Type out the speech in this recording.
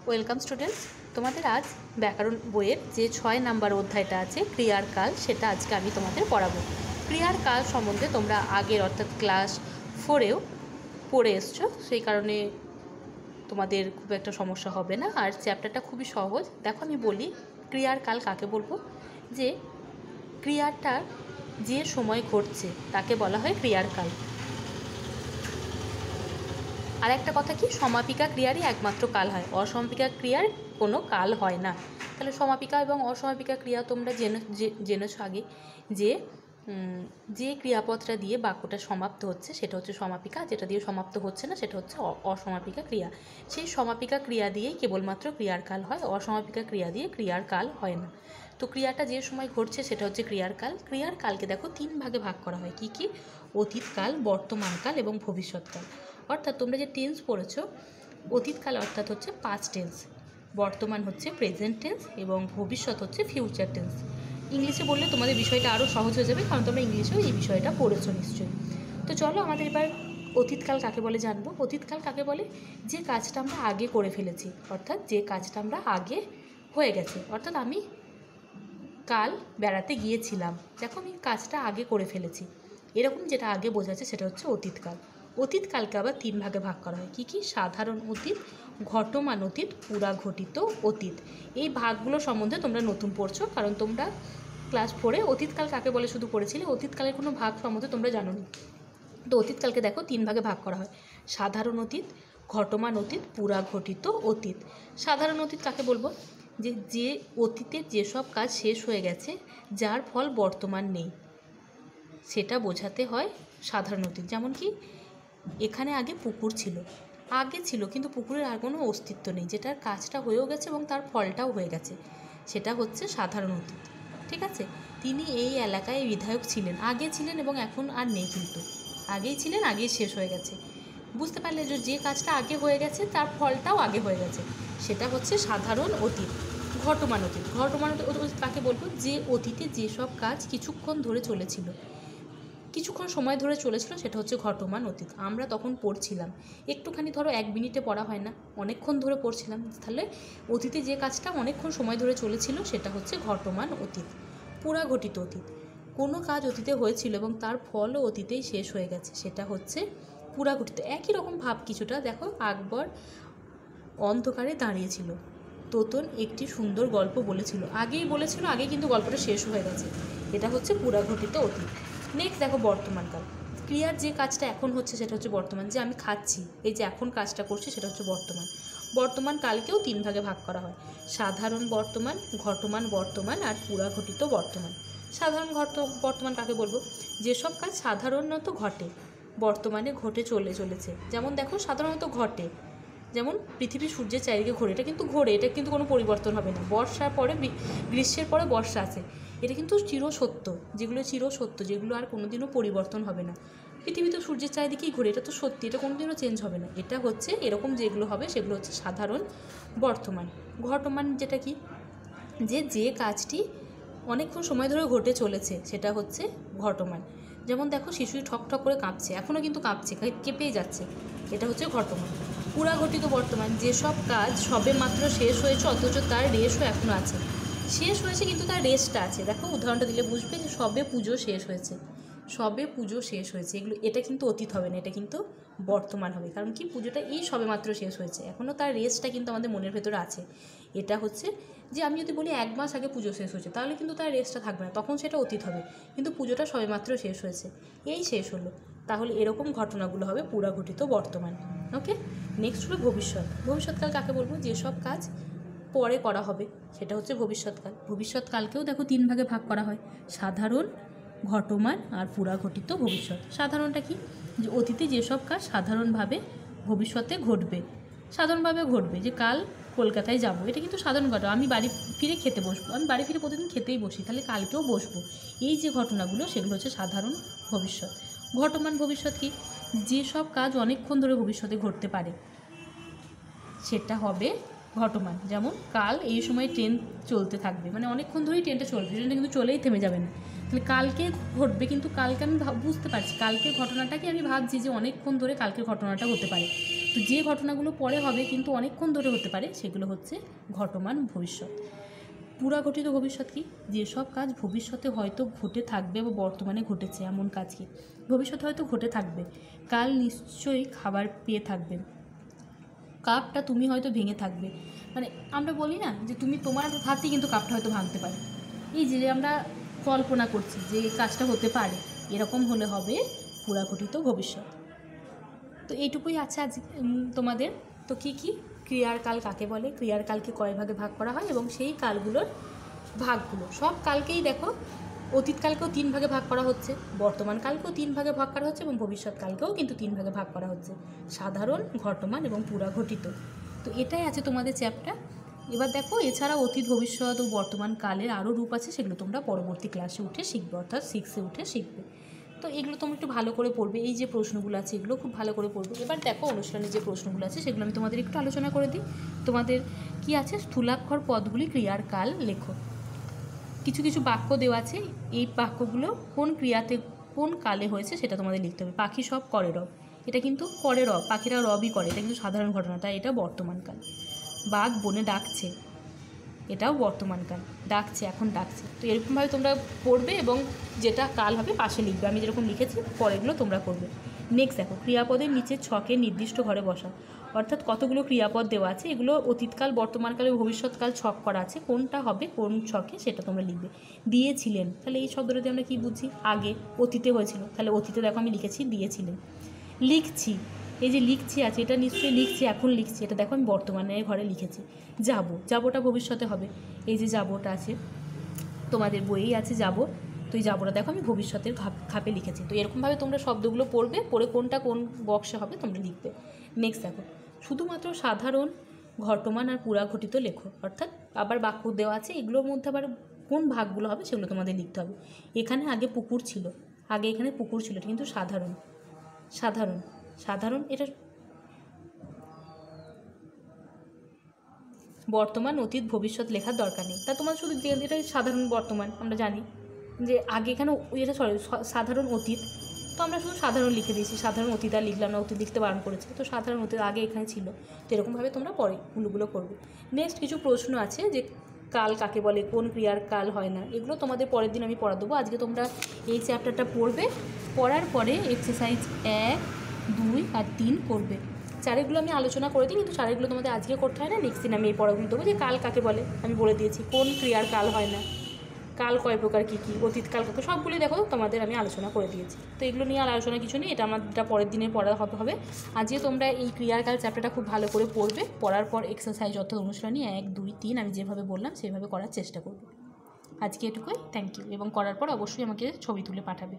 Welcome students, তোমাদের আজ ব্যাকরণ বইয়ের যে 6 নাম্বার অধ্যায়টা আছে ক্রিয়ার কাল, সেটা আজকে আমি তোমাদের পড়াবো। ক্রিয়ার কাল সম্বন্ধে তোমরা আগের অর্থাৎ ক্লাস 4এও পড়ে এসছো, সেই কারণে তোমাদের খুব একটা সমস্যা হবে না। আর চ্যাপ্টারটা খুবই সহজ। দেখো আমি বলি, ক্রিয়ার কাল কাকে বলবো? যে ক্রিয়াটা যে সময় ঘটছে তাকে বলা হয় ক্রিয়ার কাল। আর একটা কথা কি, সমাপিকা ক্রিয়ারই একমাত্র কাল হয়, অসমাপিকা ক্রিয়ার কোনো কাল হয় না। তাহলে সমাপিকা এবং অসমাপিকা ক্রিয়া তোমরা জেনেছো আগে, যে ক্রিয়াপদটা দিয়ে বাক্যটা সমাপ্ত হচ্ছে সেটা হচ্ছে সমাপিকা, যেটা দিয়ে সমাপ্ত হচ্ছে না সেটা হচ্ছে অসমাপিকা ক্রিয়া। সেই সমাপিকা ক্রিয়া দিয়েই কেবলমাত্র ক্রিয়ার কাল হয়, অসমাপিকা ক্রিয়া দিয়ে ক্রিয়ার কাল হয় না। তো ক্রিয়াটা যে সময় ঘটছে সেটা হচ্ছে ক্রিয়ার কাল। ক্রিয়ার কালকে দেখো 3 ভাগে ভাগ করা হয়। কি কি? অতীতকাল, বর্তমানকাল এবং ভবিষ্যৎকাল। অর্থাৎ তোমরা যে টেন্স পড়েছো, অতীতকাল অর্থাৎ হচ্ছে পাস্ট টেন্স, বর্তমান হচ্ছে প্রেজেন্ট টেন্স এবং ভবিষ্যৎ হচ্ছে ফিউচার টেন্স। ইংলিশে বললে তোমাদের বিষয়টা আরও সহজ হয়ে যাবে, কারণ তোমরা ইংলিশেও এই বিষয়টা পড়েছো নিশ্চয়ই। তো চলো আমাদের এবার অতীতকাল কাকে বলে জানবো। অতীতকাল কাকে বলে? যে কাজটা আমরা আগে করে ফেলেছি, অর্থাৎ যে কাজটা আমরা আগে হয়ে গেছে। অর্থাৎ আমি কাল বেড়াতে গিয়েছিলাম, দেখো আমি কাজটা আগে করে ফেলেছি, এরকম যেটা আগে বোঝাচ্ছে সেটা হচ্ছে অতীতকাল। অতীতকালকে আবার 3 ভাগে ভাগ করা হয়। কি কি? সাধারণ অতীত, ঘটমান অতীত, পুরাঘটিত অতীত। এই ভাগগুলো সম্বন্ধে তোমরা নতুন পড়ছো, কারণ তোমরা ক্লাস 4-এ অতীতকাল কাকে বলে শুধু পড়েছিলে, অতীতকালের কোনো ভাগ সম্বন্ধে তোমরা জানো না। তো অতীতকালকে দেখো 3 ভাগে ভাগ করা হয়। সাধারণ অতীত, ঘটমান অতীত, পুরাঘটিত অতীত। সাধারণ অতীত কাকে বলবো? যে অতীতে যেসব কাজ শেষ হয়ে গেছে, যার ফল বর্তমান নেই, সেটা বোঝাতে হয় সাধারণ অতীত। যেমন কি, এখানে আগে পুকুর ছিল, আগে ছিল কিন্তু পুকুরের আর কোনো অস্তিত্ব নেই, যেটার কাজটা হয়েও গেছে এবং তার ফলটাও হয়ে গেছে, সেটা হচ্ছে সাধারণ অতীত। ঠিক আছে? তিনি এই এলাকায় বিধায়ক ছিলেন, আগে ছিলেন এবং এখন আর নেই, কিন্তু আগেই ছিলেন, আগেই শেষ হয়ে গেছে। বুঝতে পারলে যে কাজটা আগে হয়ে গেছে তার ফলটাও আগে হয়ে গেছে, সেটা হচ্ছে সাধারণ অতীত। ঘটমান অতীত, ঘটমান অতীত কাকে বলবো? যে অতীতে যেসব কাজ কিছুক্ষণ ধরে চলেছিল, কিছুক্ষণ সময় ধরে চলেছিল, সেটা হচ্ছে ঘটমান অতীত। আমরা তখন পড়ছিলাম, একটুখানি ধরো 1 মিনিটে পড়া হয় না, অনেকক্ষণ ধরে পড়ছিলাম, তাহলে অতীতে যে কাজটা অনেকক্ষণ সময় ধরে চলেছিল সেটা হচ্ছে ঘটমান অতীত। পুরাঘটিত অতীত, কোনো কাজ অতীতে হয়েছিল এবং তার ফলও অতীতেই শেষ হয়ে গেছে, সেটা হচ্ছে পুরাঘটিত। একই রকম ভাব কিছুটা। দেখো, আকবর অন্ধকারে দাঁড়িয়েছিল, তোতন একটি সুন্দর গল্প বলেছিল, আগেই বলেছিল, আগেই কিন্তু গল্পটা শেষ হয়ে গেছে, এটা হচ্ছে পুরাঘটিত অতীত। নেক্সট দেখো বর্তমানকাল। ক্রিয়ার যে কাজটা এখন হচ্ছে সেটা হচ্ছে বর্তমান। যে আমি খাচ্ছি, এই যে এখন কাজটা করছি সেটা হচ্ছে বর্তমান। বর্তমান কালকেও 3 ভাগে ভাগ করা হয়। সাধারণ বর্তমান, ঘটমান বর্তমান আর পুরাঘটিত বর্তমান। সাধারণ বর্তমান কাকে বলবো? যেসব কাজ সাধারণত ঘটে, বর্তমানে ঘটে চলেছে। যেমন দেখো, সাধারণত ঘটে, যেমন পৃথিবী সূর্যের চারিদিকে ঘোরে, এটা কিন্তু ঘোরে, এটা কিন্তু কোনো পরিবর্তন হবে না। বর্ষার পরে গ্রীষ্মের পরে বর্ষা আছে, এটা কিন্তু চিরসত্য, যেগুলো আর কোনোদিনও পরিবর্তন হবে না। পৃথিবী তো সূর্যের চারিদিকেই ঘোরে, এটা তো সত্যি, এটা কোনোদিনও চেঞ্জ হবে না। এটা হচ্ছে এরকম যেগুলো হবে সেগুলো হচ্ছে সাধারণ বর্তমান। ঘটমান যেটা কি? যে কাজটি অনেকক্ষণ সময় ধরে ঘটে চলেছে সেটা হচ্ছে ঘটমান। যেমন দেখো, শিশুটি ঠক ঠক করে কাঁপছে, এখনও কিন্তু কাঁপছে, কেঁপেই যাচ্ছে, এটা হচ্ছে ঘটমান। পুরাঘটিত বর্তমান, যেসব কাজ সবে মাত্র শেষ হয়েছে অথচ তার রেশও এখনও আছে, শেষ হয়েছে কিন্তু তার রেশটা আছে। দেখো উদাহরণটা দিলে বুঝবে যে সবে পুজো শেষ হয়েছে, এটা কিন্তু অতীত হবে না, এটা কিন্তু বর্তমান হবে। কারণ কি, পুজোটা এই সবে মাত্র শেষ হয়েছে, এখনও তার রেশটা কিন্তু আমাদের মনের ভেতরে আছে। এটা হচ্ছে যে আমি যদি বলি 1 মাস আগে পুজো শেষ হয়েছে, তাহলে কিন্তু তার রেশটা থাকবে না, তখন সেটা অতীত হবে। কিন্তু পুজোটা সবে মাত্র শেষ হয়েছে, এই শেষ হলো, তাহলে এরকম ঘটনাগুলো হবে পুরাঘটিত বর্তমান। ওকে, নেক্সট হলো ভবিষ্যৎ। ভবিষ্যৎকাল কাকে বলবো? যেসব কাজ পরে করা হবে সেটা হচ্ছে ভবিষ্যৎকাল। ভবিষ্যৎকালকেও দেখো 3 ভাগে ভাগ করা হয়। সাধারণ, ঘটমান আর পুরাঘটিত ভবিষ্যৎ। সাধারণটা কি? যে অতীতে যেসব কাজ সাধারণভাবে ভবিষ্যতে ঘটবে, যে কাল কলকাতায় যাব, এটা কিন্তু সাধারণ ঘটনা। আমি বাড়ি ফিরে খেতে বসবো, আমি বাড়ি ফিরে প্রতিদিন খেতেই বসি, তাহলে কালকেও বসবো। এই যে ঘটনাগুলো সেগুলো হচ্ছে সাধারণ ভবিষ্যৎ। ঘটমান ভবিষ্যৎ কি? যেসব কাজ অনেকক্ষণ ধরে ভবিষ্যতে ঘটতে পারে সেটা হবে ঘটমান। যেমন কাল এই সময় ট্রেন চলতে থাকবে, মানে অনেকক্ষণ ধরেই ট্রেনটা চলবে, ট্রেনটা কিন্তু চলেই থেমে যাবে না, তাহলে কালকে ঘটবে, কিন্তু কালকে আমি বুঝতে পারছি কালকের ঘটনাটাকে আমি ভাবছি যে অনেকক্ষণ ধরে কালকের ঘটনাটা হতে পারে, তো যে ঘটনাগুলো পরে হবে কিন্তু অনেকক্ষণ ধরে হতে পারে সেগুলো হচ্ছে ঘটমান ভবিষ্যৎ। পুরাঘটিত ভবিষ্যৎ কি? যেসব কাজ ভবিষ্যতে হয়তো ঘটে থাকবে বা বর্তমানে ঘটেছে এমন কাজ কি? ভবিষ্যতে হয়তো ঘটে থাকবে, কাল নিশ্চয়ই খাবার পেয়ে থাকবে, কাপটা তুমি হয়তো ভেঙে থাকবে। মানে আমরা বলি না যে তুমি তোমার হাতেই কিন্তু কাপটা হয়তো ভাঙতে পারে, এই যে আমরা কল্পনা করছি যে কাজটা হতে পারে, এরকম হলে হবে পুরাঘটিত ভবিষ্যৎ। তো এইটুকুই আছে আজ তোমাদের। তো কি কি ক্রিয়ার কাল কাকে বলে, ক্রিয়ার কালকে কয় ভাগে ভাগ করা হয় এবং সেই কালগুলোর ভাগগুলো, সব কালকেই দেখো অতীতকালকেও 3 ভাগে ভাগ করা হচ্ছে, বর্তমান কালকেও 3 ভাগে ভাগ করা হচ্ছে এবং ভবিষ্যৎকালকেও কিন্তু 3 ভাগে ভাগ করা হচ্ছে, সাধারণ, ঘটমান এবং পুরাঘটিত। তো এটাই আছে তোমাদের চ্যাপ্টার। এবার দেখো এছাড়া অতীত, ভবিষ্যৎ ও বর্তমান কালের আরও রূপ আছে, সেগুলো তোমরা পরবর্তী ক্লাসে উঠে শিখবে, অর্থাৎ 6-এ উঠে শিখবে। তো এগুলো তোমরা একটু ভালো করে পড়বে, এই যে প্রশ্নগুলো আছে এগুলো খুব ভালো করে পড়বে। এবার দেখো অনুষ্ঠানে যে প্রশ্নগুলো আছে সেগুলো আমি তোমাদের একটু আলোচনা করে দিই। তোমাদের কি আছে, স্থূলাক্ষর পদগুলি ক্রিয়ার কাল লেখো। কিছু কিছু বাক্য দেওয়া আছে, এই বাক্যগুলো কোন ক্রিয়াতে কোন কালে হয়েছে সেটা তোমাদের লিখতে হবে। পাখি সব করে রব, এটা কিন্তু করে রব, পাখিরা রবই করে, এটা কিন্তু সাধারণ ঘটনা, তাই এটা বর্তমানকাল। বাঘ বনে ডাকছে, এটাও বর্তমানকাল, ডাকছে, এখন ডাকছে। তো এরকমভাবে তোমরা পড়বে এবং যেটা কাল হবে পাশে লিখবে, আমি যেরকম লিখেছি পরেগুলো তোমরা করবে। নেক্সট দেখো, ক্রিয়াপদের নিচে ছকে নির্দিষ্ট ঘরে বসা, অর্থাৎ কতগুলো ক্রিয়াপদ দেওয়া আছে, এগুলো অতীতকাল, বর্তমানকাল এবং ভবিষ্যৎকাল ছক করা আছে, কোনটা হবে কোন ছকে সেটা তোমরা লিখবে। দিয়েছিলেন, তাহলে এই শব্দটাতে আমরা কী বুঝছি, আগে অতীতে হয়েছিল, তাহলে অতীতে দেখো আমি লিখেছি দিয়েছিলেন। লিখছি, এই যে লিখছি আছে এটা নিশ্চয়ই লিখছি, এখন লিখছি, এটা দেখো আমি বর্তমানে ঘরে লিখেছি। যাব, যাবোটা ভবিষ্যতে হবে, এই যে যাবোটা আছে তোমাদের বইয়েই আছে যাব, তো এই যাবোটা দেখো আমি ভবিষ্যতের খাপে লিখেছি। তো এরকমভাবে তোমরা শব্দগুলো পড়বে, পড়ে কোনটা কোন বক্সে হবে তোমরা লিখবে। নেক্সট দেখো, শুধুমাত্র সাধারণ, ঘটমান আর পুরাঘটিত লেখো, অর্থাৎ আবার বাক্য দেওয়া আছে, এগুলোর মধ্যে আবার কোন ভাগগুলো হবে সেগুলো তোমাদের লিখতে হবে। এখানে আগে পুকুর ছিল, আগে এখানে পুকুর ছিল, এটা কিন্তু সাধারণ, সাধারণ, সাধারণ, এটা বর্তমান, অতীত, ভবিষ্যৎ লেখার দরকার নেই, তা তোমার শুধু এটা সাধারণ বর্তমান, আমরা জানি যে আগে এখানে এটা সাধারণ অতীত, তো আমরা শুধু সাধারণ লিখে দিয়েছি, সাধারণ অতীত আর লিখলাম না, অতীত লিখতে বারণ করেছে, তো সাধারণ অতীত আগে এখানে ছিল। তো এরকমভাবে তোমরা পরে গুলোগুলো করবে। নেক্সট কিছু প্রশ্ন আছে যে কাল কাকে বলে, কোন ক্রিয়ার কাল হয় না, এগুলো তোমাদের পরের দিন আমি পড়া দেবো। আজকে তোমরা এই চ্যাপ্টারটা পড়বে, পড়ার পরে এক্সারসাইজ 1, 2 আর 3 করবে। চারেগুলো আমি আলোচনা করে দিই, কিন্তু চারেগুলো তোমাদের আজকে করতে হয় না, নেক্সট দিন আমি এই পড়াগুলো দেবো। যে কাল কাকে বলে আমি বলে দিয়েছি, কোন ক্রিয়ার কাল হয় না, কাল কয় প্রকার, কী কী, অতীতকাল কাকে, সবগুলি দেখো তোমাদের আমি আলোচনা করে দিয়েছি। তো এগুলো নিয়ে আর আলোচনা কিছু নেই, এটা আমাদেরটা পরের দিনের পড়া হবে। আজকে তোমরা এই ক্রিয়ার কাল চ্যাপ্টারটা খুব ভালো করে পড়বে, পড়ার পর এক্সারসাইজ অর্থাৎ অনুশীলনী 1, 2, 3 আমি যেভাবে বললাম সেভাবে করার চেষ্টা করবে। আজকে এটুকুই, থ্যাংক ইউ। এবং করার পর অবশ্যই আমাকে ছবি তুলে পাঠাবে।